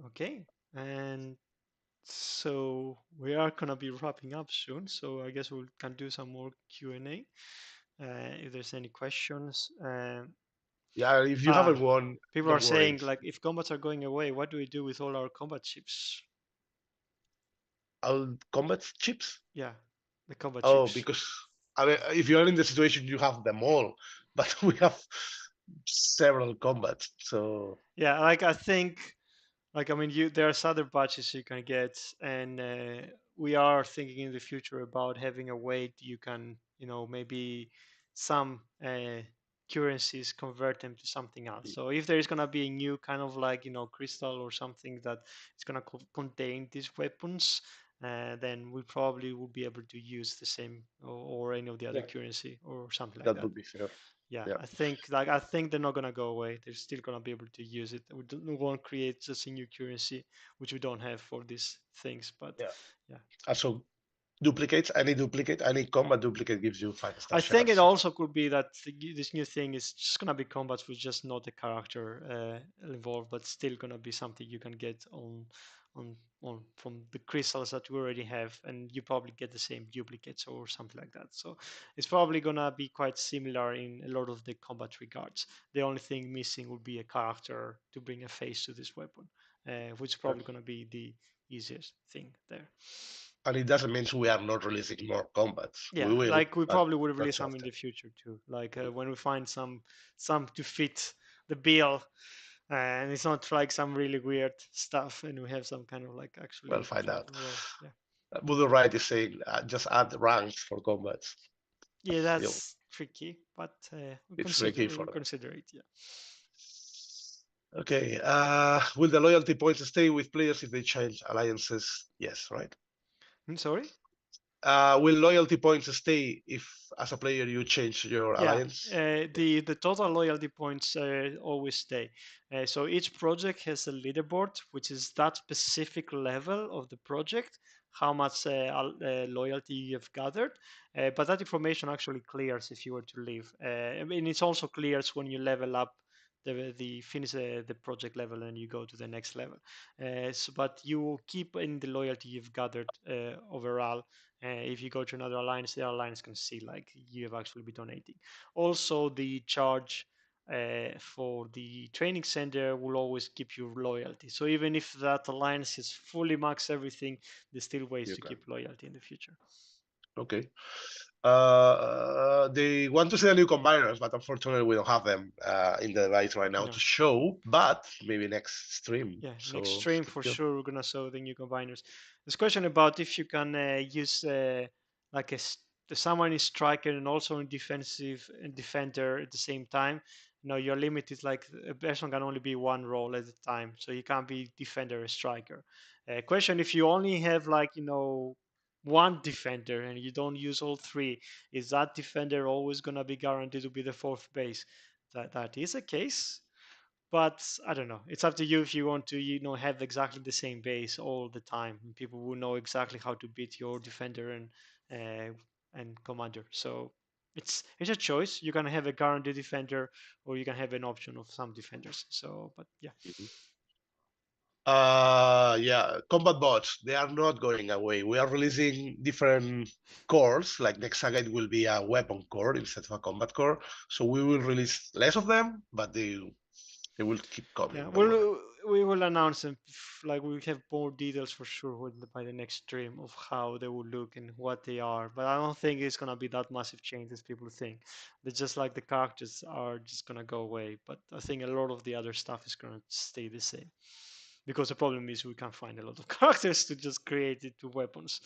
Okay, and so we are gonna be wrapping up soon. So I guess we can do some more Q&A if there's any questions. Yeah, if you haven't won, people are saying like, if combats are going away, what do we do with all our combat chips? All combat chips? Yeah, the combat chips. Oh, because I mean, if you're in the situation, you have them all, but we have several combats. So yeah, like I think, like I mean, there's other patches you can get, and we are thinking in the future about having a way you can, you know, maybe some currencies convert them to something else. So if there is gonna be a new kind of like, you know, crystal or something that is gonna contain these weapons, then we probably will be able to use the same or any of the other currency or something like that. That would be fair. Yeah, I think they're not gonna go away. They're still gonna be able to use it. We won't create just a new currency, which we don't have for these things. But yeah. Also, any combat duplicate gives you 5-star. I think it also could be that this new thing is just gonna be combats with just not a character involved, but still gonna be something you can get on from the crystals that we already have, and you probably get the same duplicates or something like that. So it's probably gonna be quite similar in a lot of the combat regards. The only thing missing would be a character to bring a face to this weapon, which is probably gonna be the easiest thing there. And it doesn't mean we are not releasing more combats. Yeah, We will, like we but probably would not release so some in often. the future too. Like when we find some to fit the bill, and it's not like some really weird stuff, and we have some kind of like We'll actually find out. proper role. Yeah, Voodoo Right is saying just add ranks for combats. yeah, Still, that's tricky, but it's tricky for we them. consider it. Yeah. Okay. Will the loyalty points stay with players if they change alliances? Yes, right. Sorry. Will loyalty points stay if, as a player, you change your Yeah, alliance? the total loyalty points always stay. So each project has a leaderboard, which is that specific level of the project, how much loyalty you've gathered. But that information actually clears if you were to leave. I mean, it also clears when you level up the finish the project level and you go to the next level. But you will keep in the loyalty you've gathered overall. If you go to another alliance, the alliance can see like you have actually been donating. Also, the charge for the training center will always keep you loyalty. So even if that alliance is fully max everything, there's still ways You to can. keep loyalty in the future. Okay. They want to see the new combiners, but unfortunately we don't have them in the device right now No. to show. But maybe next stream. Yeah, So next stream stay for tuned. sure we're gonna show the new combiners. There's a question about if you can use like someone is striker and also in defensive and defender at the same time. No, your limit is like a person can only be one role at a time, so you can't be defender or striker. Question: if you only have like one defender and you don't use all three, is that defender always gonna be guaranteed to be the fourth base? That is a case, but I don't know. It's up to you if you want to, have exactly the same base all the time. People will know exactly how to beat your defender and commander. So it's a choice. You can have a guaranteed defender, or you can have an option of some defenders. So, but yeah. Mhm. Yeah, combat bots, they are not going away. We are releasing different cores, like next saga it will be a weapon core instead of a combat core. So we will release less of them, but they will keep coming. Yeah, Don't worry. we will announce them. Like we have more details for sure by the next stream of how they will look and what they are. But I don't think it's gonna be that massive change as people think. They're just like the characters are just gonna go away. But I think a lot of the other stuff is gonna stay the same. Because the problem is we can't find a lot of characters to just create it to weapons.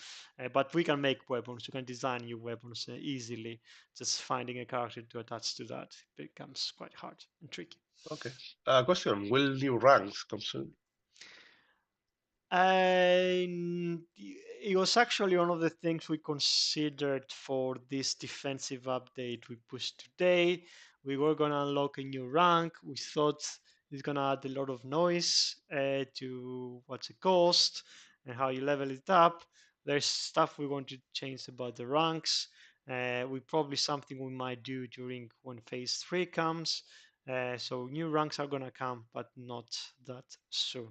But we can make weapons. You can design new weapons easily. Just finding a character to attach to that becomes quite hard and tricky. Okay. Question, will new ranks come soon? It was actually one of the things we considered for this defensive update we pushed today. We were going to unlock a new rank. We thought it's going to add a lot of noise to what's the cost and how you level it up. There's stuff we want to change about the ranks. We probably something we might do during when phase 3 comes. So new ranks are going to come, but not that soon.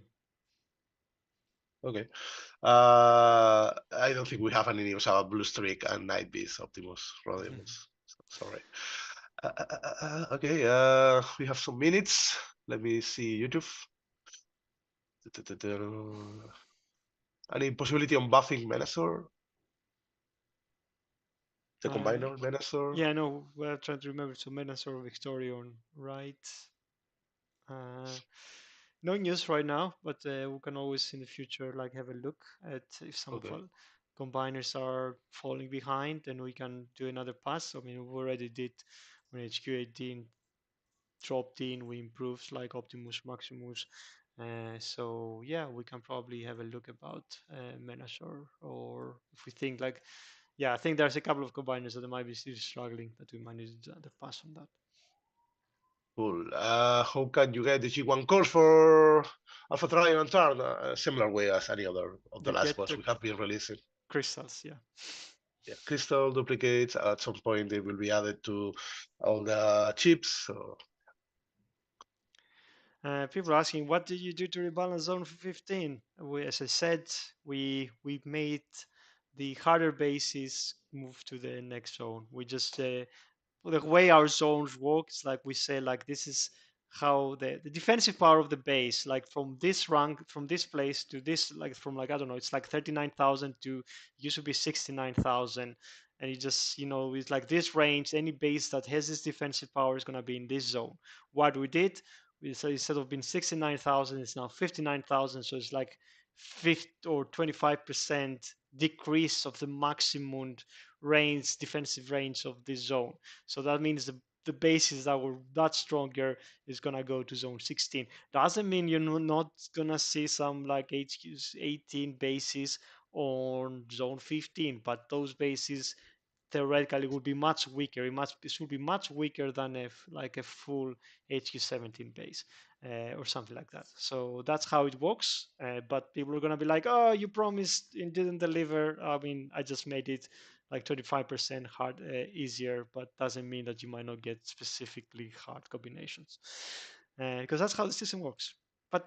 Okay. I don't think we have any news about Blue Streak and Night Beast Optimus Rodimus. Sorry. Okay. We have some minutes. Let me see YouTube. Any possibility on buffing Menasor? The combiner Menasor? Yeah, no, we're trying to remember. So Menasor or Victorion, right? No news right now, but we can always in the future like have a look at if some of Okay. our combiners are falling behind, and we can do another pass. I mean, we already did when HQ18 dropped in, we improved like Optimus Maximus. So yeah, we can probably have a look about Menasor, or if we think like, yeah, I think there's a couple of combiners that might be still struggling that we might need to pass on that. Cool. How can you get the G1 course for Alpha Trial and Tarn? A similar way as any other of the You last get ones the we have been releasing. crystals, yeah. Yeah, crystal duplicates. At some point, they will be added to all the chips. So People are asking, what did you do to rebalance zone 15? As I said, we made the harder bases move to the next zone. We just the way our zones work is like we say, like this is how the defensive power of the base, like from this rank, from this place to this, like from like I don't know, it's like 39,000 to used to be 69,000, and you just it's like this range. Any base that has this defensive power is gonna be in this zone. What we did, so instead of being 69,000, it's now 59,000. So it's like 50 or 25% decrease of the maximum range, defensive range of this zone. So that means the bases that were that stronger is gonna go to zone 16. Doesn't mean you're not gonna see some like HQs 18 bases on zone 15, but those bases theoretically would be much weaker. It should be much weaker than like a full HQ17 base or something like that. So that's how it works. But people are gonna be like, "Oh, you promised and didn't deliver." I mean, I just made it like 25% hard easier, but doesn't mean that you might not get specifically hard combinations because that's how the system works. But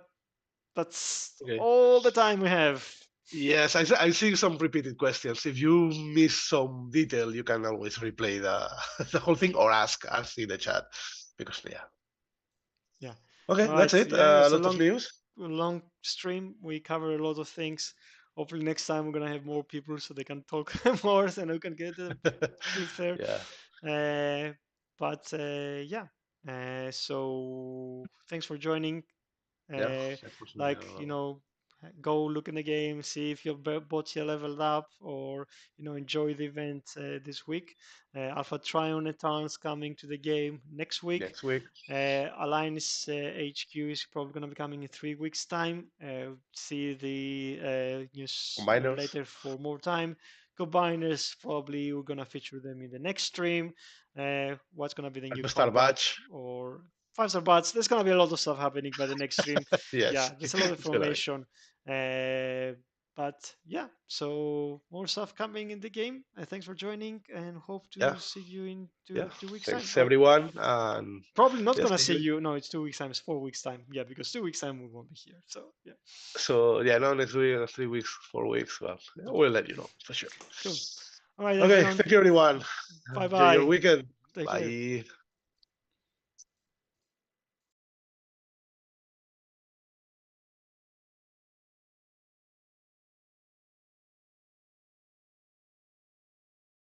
that's Okay. all the time we have. Yes, I see some repeated questions. If you miss some detail, you can always replay the the whole thing or ask in the chat because yeah. Yeah. Okay, All that's right. it. Yeah, A it's lot of news. a long stream. We cover a lot of things. Hopefully next time we're gonna have more people so they can talk more and we can get a bit there. Yeah, Yeah. So thanks for joining. yeah. Uh, Thanks for tuning in like as well. go look in the game, see if your bots here leveled up, or enjoy the event this week. Alpha Trion Etern's coming to the game next week. Next week. Alliance HQ is probably going to be coming in 3 weeks' time. See the news Combiners. later for more time. Combiners, probably we're going to feature them in the next stream. What's going to be the new 5-star combat badge. or 5-star bats? There's going to be a lot of stuff happening by the next stream. Yes. Yeah, there's a lot of It's gonna be. information. But yeah, so more stuff coming in the game. Thanks for joining and hope to Yeah. see you in Yeah. 2 weeks' Thanks time. everyone. And Probably not yes, gonna see you. No, it's 2 weeks time. It's 4 weeks time. Yeah, because 2 weeks time we won't be here. So yeah. so yeah, no, next week, 3 weeks, 4 weeks. Well, yeah, we'll let you know for sure. Cool. All right, Okay, everyone. thank you everyone. Bye Enjoy your bye. weekend. Take care. Bye.